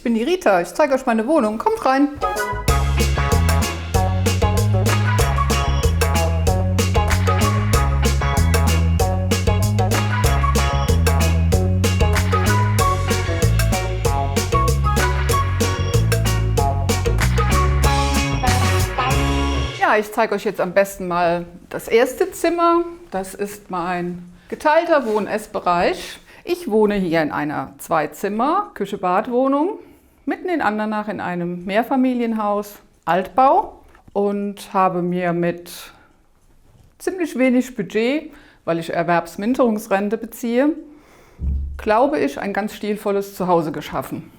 ich bin die Rita, ich zeige euch meine Wohnung. Kommt rein! Ja, ich zeige euch jetzt am besten mal das erste Zimmer. Das ist mein geteilter Wohn-Ess-Bereich. Ich wohne hier in einer Zweizimmer, Küche-Bad-Wohnung, mitten in Andernach in einem Mehrfamilienhaus, Altbau, und habe mir mit ziemlich wenig Budget, weil ich Erwerbsminderungsrente beziehe, glaube ich, ein ganz stilvolles Zuhause geschaffen.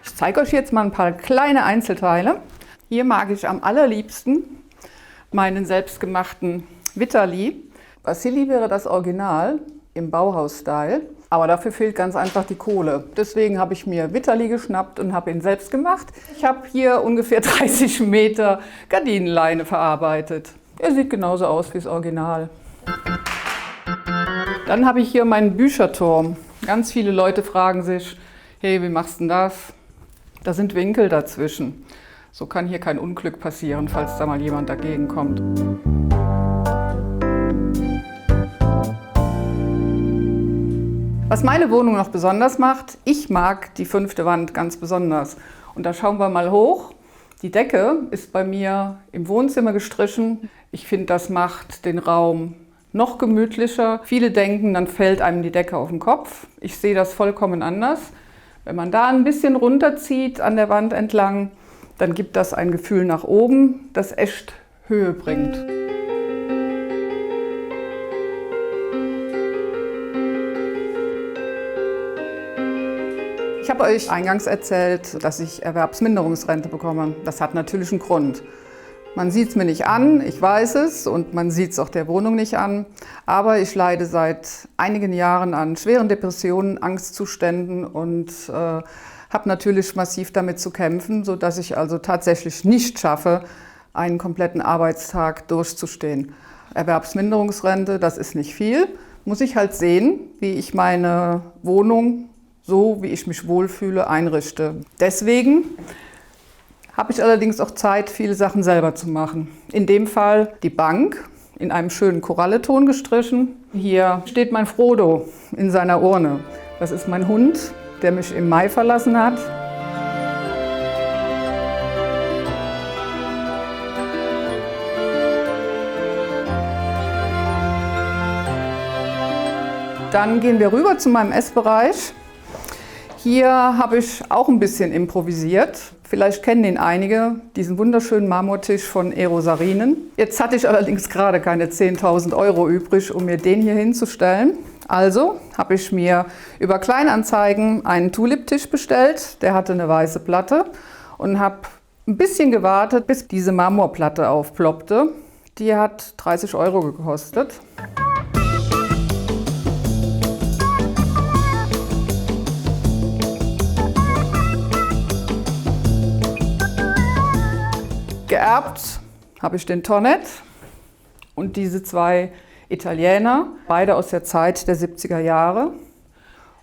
Ich zeige euch jetzt mal ein paar kleine Einzelteile. Hier mag ich am allerliebsten meinen selbstgemachten Vitali. Vasili wäre das Original im Bauhaus-Style, aber dafür fehlt ganz einfach die Kohle. Deswegen habe ich mir Vitali geschnappt und habe ihn selbst gemacht. Ich habe hier ungefähr 30 Meter Gardinenleine verarbeitet. Er sieht genauso aus wie das Original. Dann habe ich hier meinen Bücherturm. Ganz viele Leute fragen sich, hey, wie machst du denn das? Da sind Winkel dazwischen. So kann hier kein Unglück passieren, falls da mal jemand dagegen kommt. Was meine Wohnung noch besonders macht, ich mag die 5. Wand ganz besonders. Und da schauen wir mal hoch. Die Decke ist bei mir im Wohnzimmer gestrichen. Ich finde, das macht den Raum noch gemütlicher. Viele denken, dann fällt einem die Decke auf den Kopf. Ich sehe das vollkommen anders. Wenn man da ein bisschen runterzieht an der Wand entlang, dann gibt das ein Gefühl nach oben, das echt Höhe bringt. Ich habe euch eingangs erzählt, dass ich Erwerbsminderungsrente bekomme. Das hat natürlich einen Grund. Man sieht es mir nicht an, ich weiß es, und man sieht es auch der Wohnung nicht an. Aber ich leide seit einigen Jahren an schweren Depressionen, Angstzuständen und habe natürlich massiv damit zu kämpfen, sodass ich also tatsächlich nicht schaffe, einen kompletten Arbeitstag durchzustehen. Erwerbsminderungsrente, das ist nicht viel. Muss ich halt sehen, wie ich meine Wohnung, so wie ich mich wohlfühle, einrichte. Deswegen habe ich allerdings auch Zeit, viele Sachen selber zu machen. In dem Fall die Bank in einem schönen Koralleton gestrichen. Hier steht mein Frodo in seiner Urne. Das ist mein Hund, der mich im Mai verlassen hat. Dann gehen wir rüber zu meinem Essbereich. Hier habe ich auch ein bisschen improvisiert. Vielleicht kennen ihn einige, diesen wunderschönen Marmortisch von Erosarinen. Jetzt hatte ich allerdings gerade keine 10.000 € übrig, um mir den hier hinzustellen. Also habe ich mir über Kleinanzeigen einen Tulip-Tisch bestellt. Der hatte eine weiße Platte und habe ein bisschen gewartet, bis diese Marmorplatte aufploppte. Die hat 30 € gekostet. Geerbt habe ich den Tonnet und diese 2 Italiener, beide aus der Zeit der 70er Jahre.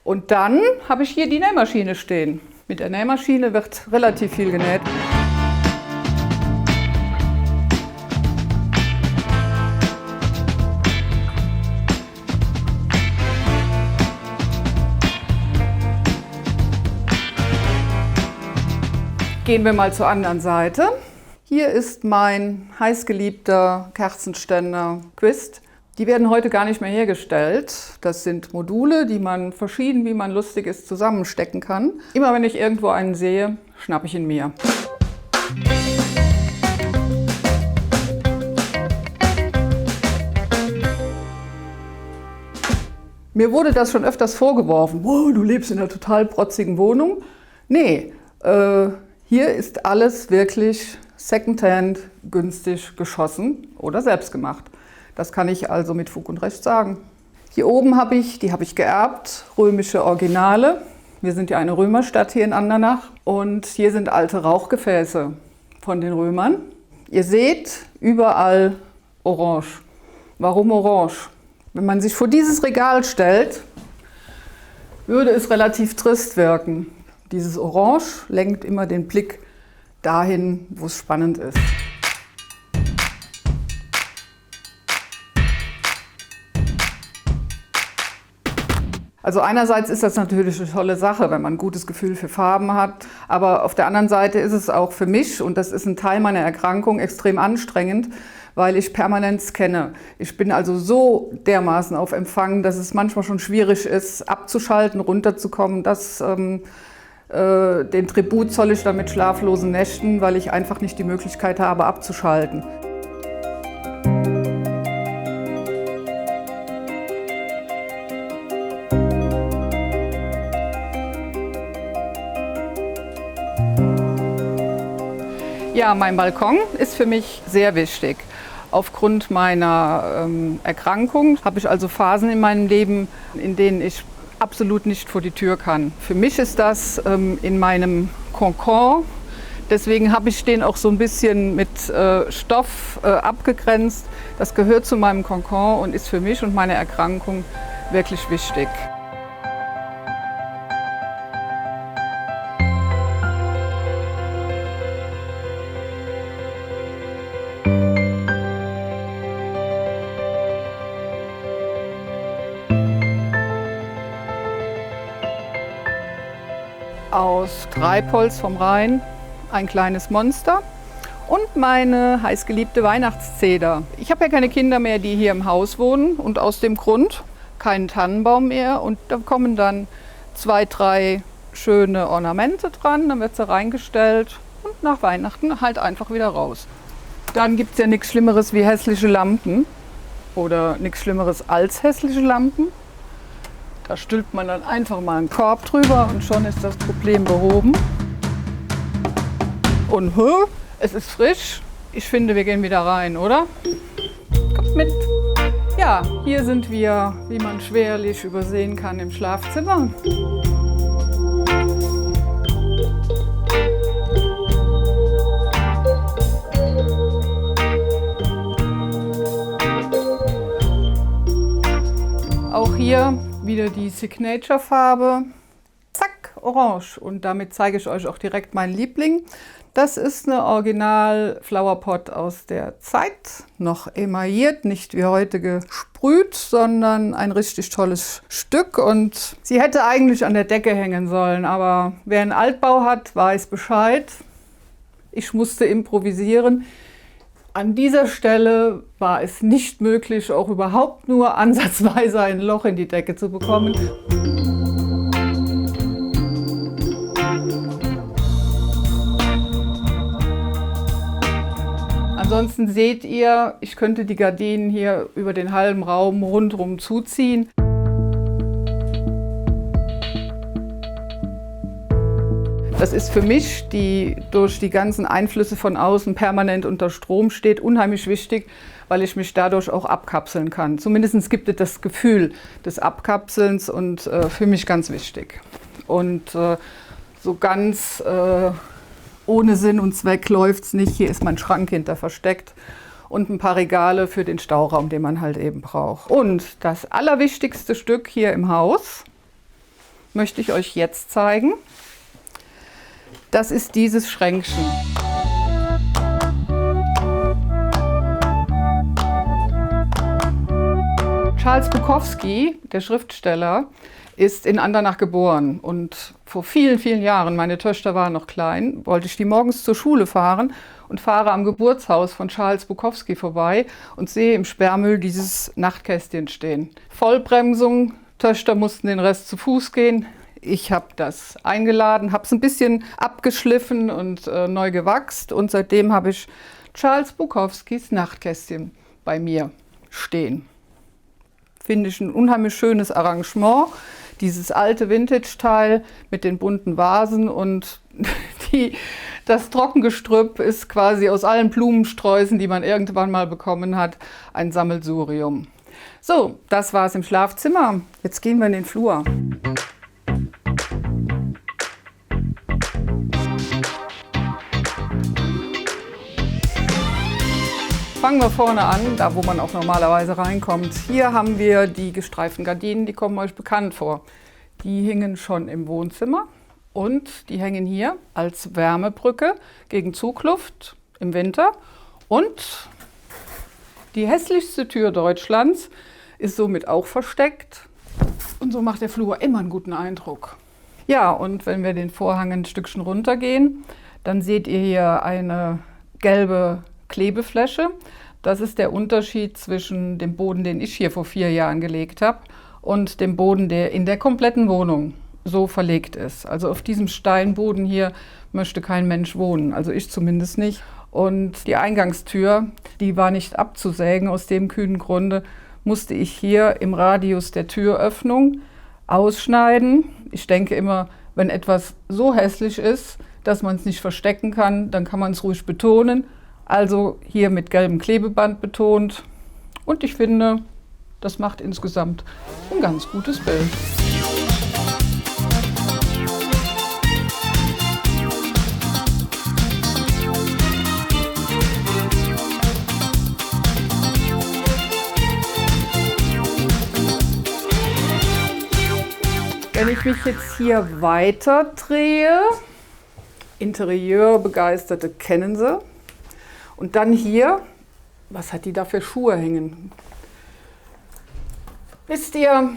Und dann habe ich hier die Nähmaschine stehen. Mit der Nähmaschine wird relativ viel genäht. Gehen wir mal zur anderen Seite. Hier ist mein heißgeliebter Kerzenständer Quist. Die werden heute gar nicht mehr hergestellt. Das sind Module, die man verschieden, wie man lustig ist, zusammenstecken kann. Immer wenn ich irgendwo einen sehe, schnappe ich ihn mir. Mir wurde das schon öfters vorgeworfen. Wow, du lebst in einer total protzigen Wohnung. Nee, hier ist alles wirklich Secondhand, günstig geschossen oder selbst gemacht. Das kann ich also mit Fug und Recht sagen. Hier oben habe ich geerbt, römische Originale. Wir sind ja eine Römerstadt hier in Andernach. Und hier sind alte Rauchgefäße von den Römern. Ihr seht überall Orange. Warum Orange? Wenn man sich vor dieses Regal stellt, würde es relativ trist wirken. Dieses Orange lenkt immer den Blick dahin, wo es spannend ist. Also einerseits ist das natürlich eine tolle Sache, wenn man ein gutes Gefühl für Farben hat, aber auf der anderen Seite ist es auch für mich, und das ist ein Teil meiner Erkrankung, extrem anstrengend, weil ich permanent scanne. Ich bin also so dermaßen auf Empfang, dass es manchmal schon schwierig ist, abzuschalten, runterzukommen. Den Tribut zolle ich dann mit schlaflosen Nächten, weil ich einfach nicht die Möglichkeit habe, abzuschalten. Ja, mein Balkon ist für mich sehr wichtig. Aufgrund meiner Erkrankung habe ich also Phasen in meinem Leben, in denen ich absolut nicht vor die Tür kann. Für mich ist das in meinem Kokon. Deswegen habe ich den auch so ein bisschen mit Stoff abgegrenzt. Das gehört zu meinem Kokon und ist für mich und meine Erkrankung wirklich wichtig. Aus Treibholz vom Rhein, ein kleines Monster und meine heißgeliebte Weihnachtszeder. Ich habe ja keine Kinder mehr, die hier im Haus wohnen und aus dem Grund keinen Tannenbaum mehr. Und da kommen dann 2, 3 schöne Ornamente dran, dann wird sie reingestellt und nach Weihnachten halt einfach wieder raus. Dann gibt es ja nichts Schlimmeres wie hässliche Lampen oder nichts Schlimmeres als hässliche Lampen. Da stülpt man dann einfach mal einen Korb drüber und schon ist das Problem behoben. Und es ist frisch. Ich finde, wir gehen wieder rein, oder? Kommt mit. Ja, hier sind wir, wie man schwerlich übersehen kann, im Schlafzimmer. Auch hier wieder die Signature-Farbe, zack, orange. Und damit zeige ich euch auch direkt meinen Liebling. Das ist eine Original Flowerpot aus der Zeit, noch emailliert, nicht wie heute gesprüht, sondern ein richtig tolles Stück. Und sie hätte eigentlich an der Decke hängen sollen, aber wer einen Altbau hat, weiß Bescheid. Ich musste improvisieren. An dieser Stelle war es nicht möglich, auch überhaupt nur ansatzweise ein Loch in die Decke zu bekommen. Ansonsten seht ihr, ich könnte die Gardinen hier über den halben Raum rundherum zuziehen. Das ist für mich, die durch die ganzen Einflüsse von außen permanent unter Strom steht, unheimlich wichtig, weil ich mich dadurch auch abkapseln kann. Zumindest gibt es das Gefühl des Abkapselns und für mich ganz wichtig. Und so ganz ohne Sinn und Zweck läuft es nicht. Hier ist mein Schrank hinter versteckt und ein paar Regale für den Stauraum, den man halt eben braucht. Und das allerwichtigste Stück hier im Haus möchte ich euch jetzt zeigen. Das ist dieses Schränkchen. Charles Bukowski, der Schriftsteller, ist in Andernach geboren. Und vor vielen, vielen Jahren, meine Töchter waren noch klein, wollte ich die morgens zur Schule fahren und fahre am Geburtshaus von Charles Bukowski vorbei und sehe im Sperrmüll dieses Nachtkästchen stehen. Vollbremsung, Töchter mussten den Rest zu Fuß gehen. Ich habe das eingeladen, habe es ein bisschen abgeschliffen und neu gewachst und seitdem habe ich Charles Bukowskis Nachtkästchen bei mir stehen. Finde ich ein unheimlich schönes Arrangement, dieses alte Vintage-Teil mit den bunten Vasen und das Trockengestrüpp ist quasi aus allen Blumensträußen, die man irgendwann mal bekommen hat, ein Sammelsurium. So, das war es im Schlafzimmer. Jetzt gehen wir in den Flur. Fangen wir vorne an, da wo man auch normalerweise reinkommt. Hier haben wir die gestreiften Gardinen, die kommen euch bekannt vor. Die hingen schon im Wohnzimmer und die hängen hier als Wärmebrücke gegen Zugluft im Winter. Und die hässlichste Tür Deutschlands ist somit auch versteckt. Und so macht der Flur immer einen guten Eindruck. Ja, und wenn wir den Vorhang ein Stückchen runtergehen, dann seht ihr hier eine gelbe Klebefläche. Das ist der Unterschied zwischen dem Boden, den ich hier vor 4 Jahren gelegt habe, und dem Boden, der in der kompletten Wohnung so verlegt ist. Also auf diesem Steinboden hier möchte kein Mensch wohnen, also ich zumindest nicht. Und die Eingangstür, die war nicht abzusägen. Aus dem kühnen Grunde musste ich hier im Radius der Türöffnung ausschneiden. Ich denke immer, wenn etwas so hässlich ist, dass man es nicht verstecken kann, dann kann man es ruhig betonen. Also hier mit gelbem Klebeband betont. Und ich finde, das macht insgesamt ein ganz gutes Bild. Wenn ich mich jetzt hier weiter drehe, Interieurbegeisterte kennen sie. Und dann hier, was hat die da für Schuhe hängen? Wisst ihr,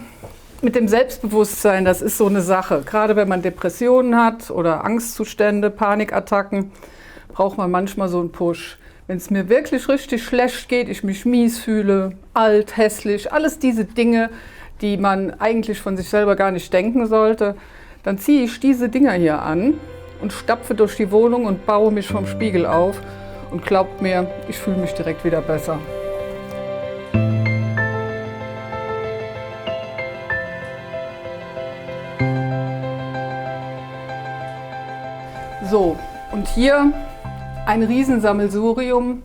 mit dem Selbstbewusstsein, das ist so eine Sache. Gerade wenn man Depressionen hat oder Angstzustände, Panikattacken, braucht man manchmal so einen Push. Wenn es mir wirklich richtig schlecht geht, ich mich mies fühle, alt, hässlich, alles diese Dinge, die man eigentlich von sich selber gar nicht denken sollte, dann ziehe ich diese Dinger hier an und stapfe durch die Wohnung und baue mich vom Spiegel auf. Und glaubt mir, ich fühle mich direkt wieder besser. So, und hier ein Riesensammelsurium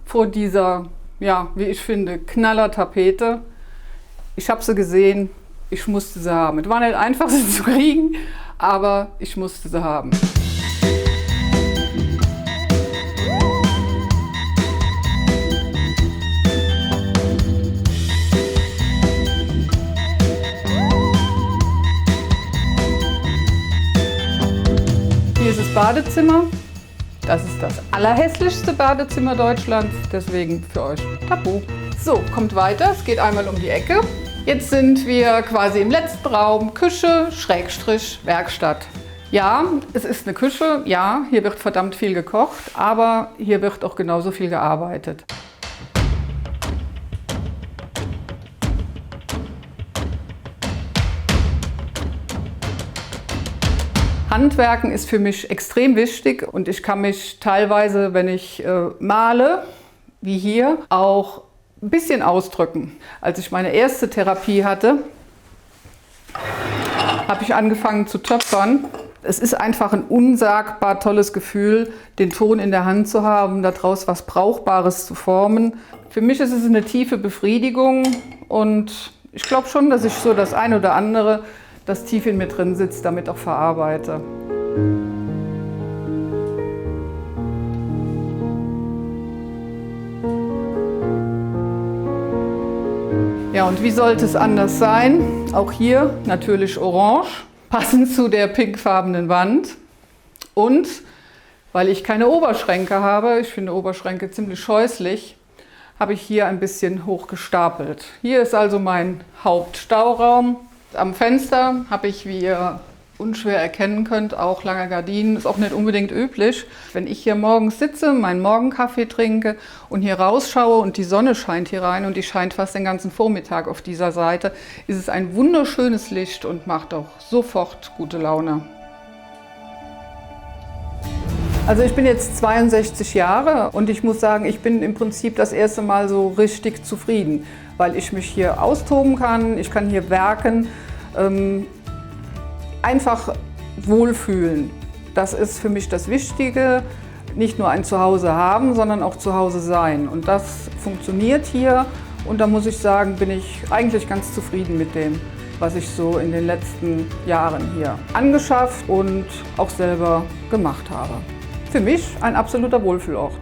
vor dieser, ja, wie ich finde, Knallertapete. Ich habe sie gesehen, ich musste sie haben. Es war nicht einfach, sie zu kriegen, aber ich musste sie haben. Hier ist das Badezimmer. Das ist das allerhässlichste Badezimmer Deutschlands, deswegen für euch Tabu. So, kommt weiter, es geht einmal um die Ecke. Jetzt sind wir quasi im letzten Raum, Küche, Schrägstrich, Werkstatt. Ja, es ist eine Küche, ja, hier wird verdammt viel gekocht, aber hier wird auch genauso viel gearbeitet. Handwerken ist für mich extrem wichtig und ich kann mich teilweise, wenn ich male, wie hier, auch ein bisschen ausdrücken. Als ich meine erste Therapie hatte, habe ich angefangen zu töpfern. Es ist einfach ein unsagbar tolles Gefühl, den Ton in der Hand zu haben, daraus was Brauchbares zu formen. Für mich ist es eine tiefe Befriedigung und ich glaube schon, dass ich so das ein oder andere, das tief in mir drin sitzt, damit auch verarbeite. Ja, und wie sollte es anders sein? Auch hier natürlich orange, passend zu der pinkfarbenen Wand. Und weil ich keine Oberschränke habe, ich finde Oberschränke ziemlich scheußlich, habe ich hier ein bisschen hoch gestapelt. Hier ist also mein Hauptstauraum. Am Fenster habe ich, wie ihr unschwer erkennen könnt, auch lange Gardinen. Ist auch nicht unbedingt üblich. Wenn ich hier morgens sitze, meinen Morgenkaffee trinke und hier rausschaue und die Sonne scheint hier rein und die scheint fast den ganzen Vormittag auf dieser Seite, ist es ein wunderschönes Licht und macht auch sofort gute Laune. Also ich bin jetzt 62 Jahre und ich muss sagen, ich bin im Prinzip das erste Mal so richtig zufrieden, weil ich mich hier austoben kann, ich kann hier werken, einfach wohlfühlen. Das ist für mich das Wichtige, nicht nur ein Zuhause haben, sondern auch zu Hause sein. Und das funktioniert hier und da muss ich sagen, bin ich eigentlich ganz zufrieden mit dem, was ich so in den letzten Jahren hier angeschafft und auch selber gemacht habe. Für mich ein absoluter Wohlfühlort.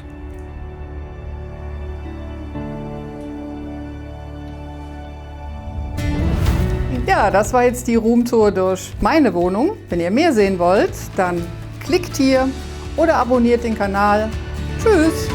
Ja, das war jetzt die Roomtour durch meine Wohnung. Wenn ihr mehr sehen wollt, dann klickt hier oder abonniert den Kanal. Tschüss!